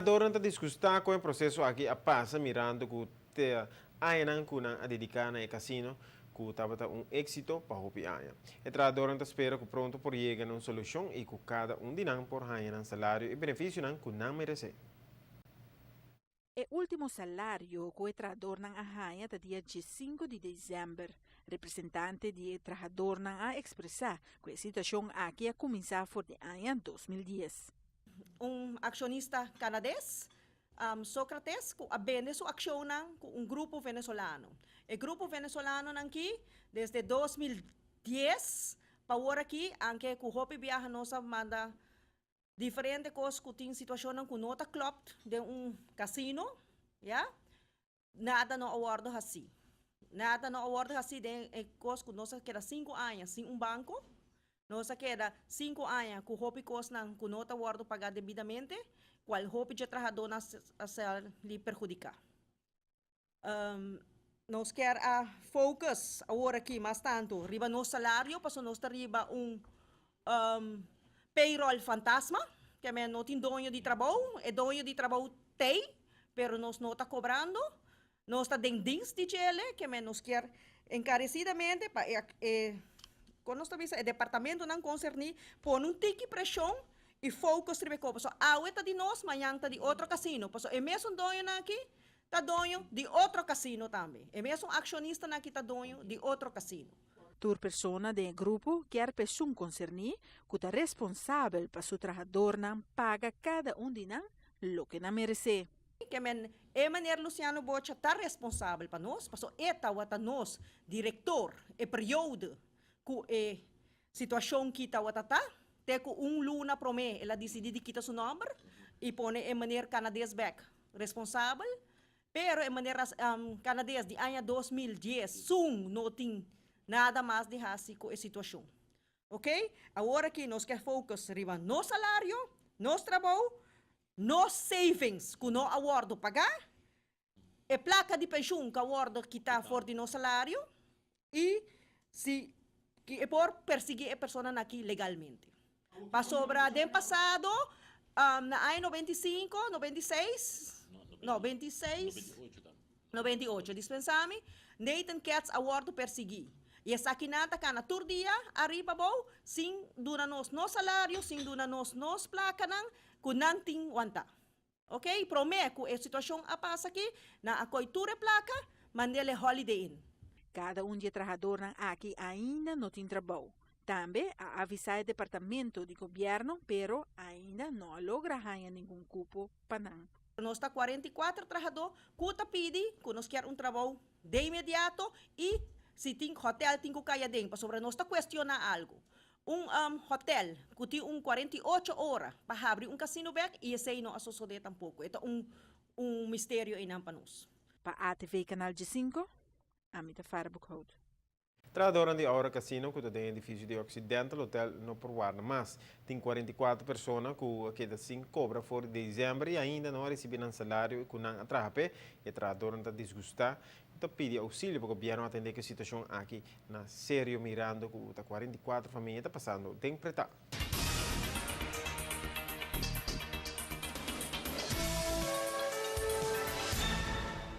Trabajadores está disgustar com o processo aqui a passa mirando que te ainda kuna a dedicar na casino que estava êxito para o pianha. O trabalhador espera que pronto por chegar a uma solução e que cada dinam por ganhar salário e benefício que não merece. O último salário que o trabalhador não arranha é dia 5 de dezembro. Representante de trabalhador não a expressar que a situação aqui a começar por de ano 2010. Acionista canadense, Sócrates, que abende sua ação com grupo venezuelano. O grupo venezuelano aqui, desde 2010, para agora aqui, anche que o Hopi viaja nossa manda diferentes coisas que tem situação com nota club de casino, yeah? Nada no acordo assim. Nada no acordo assim de coisas que nós queda 5 anos sem banco. Nós queda 5 anos que o Hopi costa com nota acordo pagar devidamente, qual Hopi já trabalhador a ser lhe perjudicar. Nós quer a focus agora aqui mais tanto, riba no salário, para nós riba payroll fantasma, que é não tem dono de trabalho, é dono de trabalho tem, pero nós não está cobrando, nós está dendins de ele, que é nós quer encarecidamente para quando nós estamos o departamento não concernir, pôr tique pressão e focus riba copa. So, aweta de nós, manhã está de outro casino, so, é mesmo dono aqui, está dono de outro casino também, é mesmo acionista aqui está dono de outro casino. Tur persona de grupo quer pessoa concernir que está responsável para seu trabalhador não paga cada de nós o que não merece. Que é maneira Luciano Bocha está responsável para nós, porque eta wata nós diretor e período que é situação que está wata tá, te que luna promê, ela decide de quitar seu nome e põe em maneira canadense back responsável, pero em maneira canadense de ano 2010 sum não tem nada mais de assim com a situação. Ok? Agora que nós quer focus riba no salário, nos trabalho, nos savings que no acordo pagar, e placa de pensão que acordo que está fora de no salário e se que é por perseguir a pessoa aqui legalmente. Para sobra do passado, na ano 95, 96, no 26, 98, dispensame, Nathan Katz acordo perseguir. E essa aqui nada cana tur dia arriba bom, sem dura nos no salário, sem dura nos placa nang kunan ting wanta. Ok? Prometo a situação a passa aqui na a coitura placa, mandele holiday in. Cada de trabalhador aqui ainda não tem trabalho. Também a avisar o departamento de governo, pero ainda não logra ganhar nenhum cupo para não. Nós está 44 trabalhadores, que pedi que nós quer trabalho de imediato e se tem hotel, tem que cair dentro, sobre nós está questionando algo. Hotel que tem 48 horas para abrir casino back e esse não associado tampouco. Ito mistério aí para nós. Para a ATV Canal de 5, Amita Farabukhout. Trabalhador de hora casino que tem edifício de Occidental Hotel no Portugal, mas tem 44 pessoas que assim cobra for de dezembro e ainda não recebem salário que não atrapa e trabalhador está desgostado. Então pede auxílio para o governo atender a situação aqui na sério mirando que 44 famílias está passando tem preta.